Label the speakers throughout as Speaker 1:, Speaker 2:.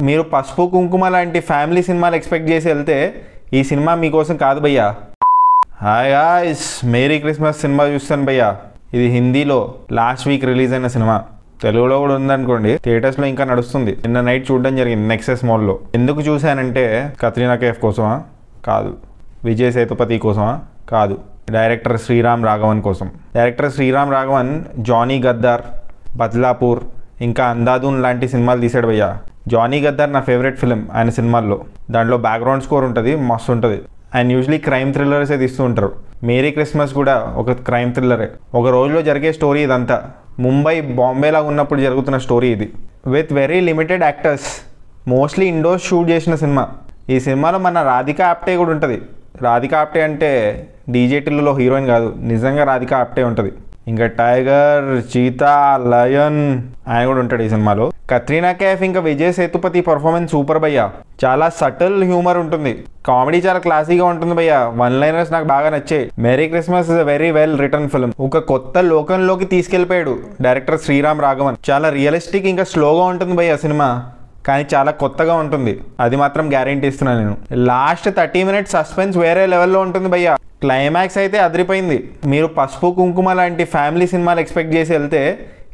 Speaker 1: మీరు పసుపు కుంకుమ లాంటి ఫ్యామిలీ సినిమాలు ఎక్స్పెక్ట్ చేసి వెళ్తే ఈ సినిమా మీకోసం కాదు భయ్యా. Hi guys, merry Christmas cinema చూస్తాను భయ్యా. ఇది హిందీలో లాస్ట్ వీక్ రిలీజ్ అయిన సినిమా. తెలుగులో కూడా ఉందనుకోండి, థియేటర్స్లో ఇంకా నడుస్తుంది. నిన్న నైట్ చూడడం జరిగింది నెక్సెస్ మాల్లో. ఎందుకు చూశానంటే కత్రినా కైఫ్ కోసమా? కాదు. విజయ్ సేతుపతి కోసమా? కాదు. డైరెక్టర్ శ్రీరామ్ రాఘవన్ కోసం. డైరెక్టర్ శ్రీరామ్ రాఘవన్ జానీ గద్దార్, బద్లాపూర్, ఇంకా అందాదూన్ లాంటి సినిమాలు తీసాడు భయ్యా. జానీ గద్దార్ నా ఫేవరెట్ ఫిలిం ఆయన సినిమాల్లో. దాంట్లో బ్యాక్గ్రౌండ్ స్కోర్ ఉంటుంది, మస్తు ఉంటుంది. ఆయన యూజువలీ క్రైమ్ థ్రిల్లర్సే తీస్తూ ఉంటారు. మేరీ క్రిస్మస్ కూడా ఒక క్రైమ్ థ్రిల్లరే. ఒక రోజులో జరిగే స్టోరీ ఇదంతా. ముంబై, బాంబేలా ఉన్నప్పుడు జరుగుతున్న స్టోరీ ఇది. With very limited actors, mostly indoors shoot చేసిన సినిమా. ఈ సినిమాలో మన రాధికా ఆప్టే కూడా ఉంటుంది. రాధికా ఆప్టే అంటే డీజే టిల్లులో హీరోయిన్ కాదు, నిజంగా రాధికా ఆప్టే ఉంటుంది. ఇంకా టైగర్, చీతా, లయన్ ఆయన కూడా ఉంటాడు ఈ సినిమాలో. కత్రినా కైఫ్ ఇంకా విజయ్ సేతుపతి పర్ఫార్మెన్స్ సూపర్ భయ్యా. చాలా సటిల్ హ్యూమర్ ఉంటుంది. కామెడీ చాలా క్లాసీగా ఉంటుంది భయ్యా. వన్ లైనర్స్ నాకు బాగా నచ్చాయి. Merry Christmas is a very well return film. ఒక కొత్త లోకంలోకి తీసుకెళ్లిపోయాడు డైరెక్టర్ శ్రీరామ్ రాఘవన్. చాలా రియలిస్టిక్ ఇంకా స్లోగా ఉంటుంది భయ్యా సినిమా, కానీ చాలా కొత్తగా ఉంటుంది. అది మాత్రం గ్యారెంటీ ఇస్తున్నాను నేను. లాస్ట్ 30 minutes సస్పెన్స్ వేరే లెవెల్లో ఉంటుంది భయ్యా. క్లైమాక్స్ అయితే అదిరిపోయింది. మీరు పసుపు కుంకుమ లాంటి ఫ్యామిలీ సినిమాలు ఎక్స్పెక్ట్ చేసి వెళ్తే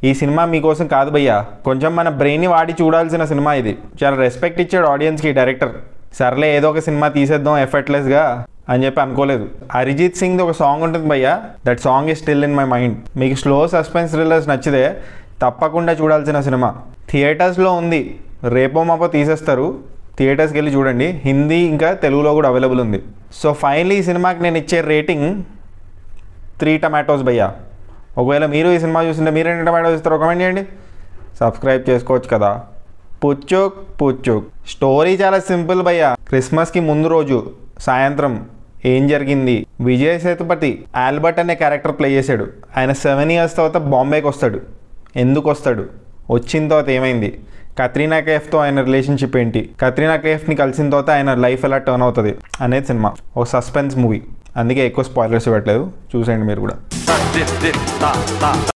Speaker 1: ఈ సినిమా మీకోసం కాదు భయ్యా. కొంచెం మన బ్రెయిన్ని వాడి చూడాల్సిన సినిమా ఇది. చాలా రెస్పెక్ట్ ఇచ్చాడు ఆడియన్స్కి డైరెక్టర్. సర్లే ఏదో ఒక సినిమా తీసేద్దాం ఎఫర్ట్లెస్గా అని చెప్పి అనుకోలేదు. అరిజిత్ సింగ్ది ఒక సాంగ్ ఉంటుంది భయ్యా, that song is still in my mind. మీకు స్లో సస్పెన్స్ థ్రిల్లర్స్ నచ్చితే తప్పకుండా చూడాల్సిన సినిమా. థియేటర్స్లో ఉంది, రేపో మాపో తీసేస్తారు. థియేటర్స్కి వెళ్ళి చూడండి. హిందీ ఇంకా తెలుగులో కూడా అవైలబుల్ ఉంది. సో ఫైనలీ ఈ సినిమాకి నేను ఇచ్చే రేటింగ్ 3 tomatoes భయ్యా. ఒకవేళ మీరు ఈ సినిమా చూస్తుంటే మీరు ఎన్ని టమాటోస్ ఇస్తారో కామెంట్ చేయండి. సబ్స్క్రైబ్ చేసుకోవచ్చు కదా. పుచ్చుక్ పుచ్చుక్. స్టోరీ చాలా సింపుల్ భయ్యా. క్రిస్మస్కి ముందు రోజు సాయంత్రం ఏం జరిగింది? విజయ్ సేతుపతి ఆల్బర్ట్ అనే క్యారెక్టర్ ప్లే చేశాడు. ఆయన 7 years తర్వాత బాంబేకి వస్తాడు. ఎందుకు వస్తాడు? వచ్చిన తర్వాత ఏమైంది? కత్రినా కైఫ్తో ఆయన రిలేషన్షిప్ ఏంటి? కత్రినా కైఫ్ని కలిసిన తర్వాత ఆయన లైఫ్ ఎలా టర్న్ అవుతుంది అనేది సినిమా. ఒక సస్పెన్స్ మూవీ, అందుకే ఎక్కువ స్పాయిలర్స్ ఇవ్వట్లేదు. చూసేయండి మీరు కూడా.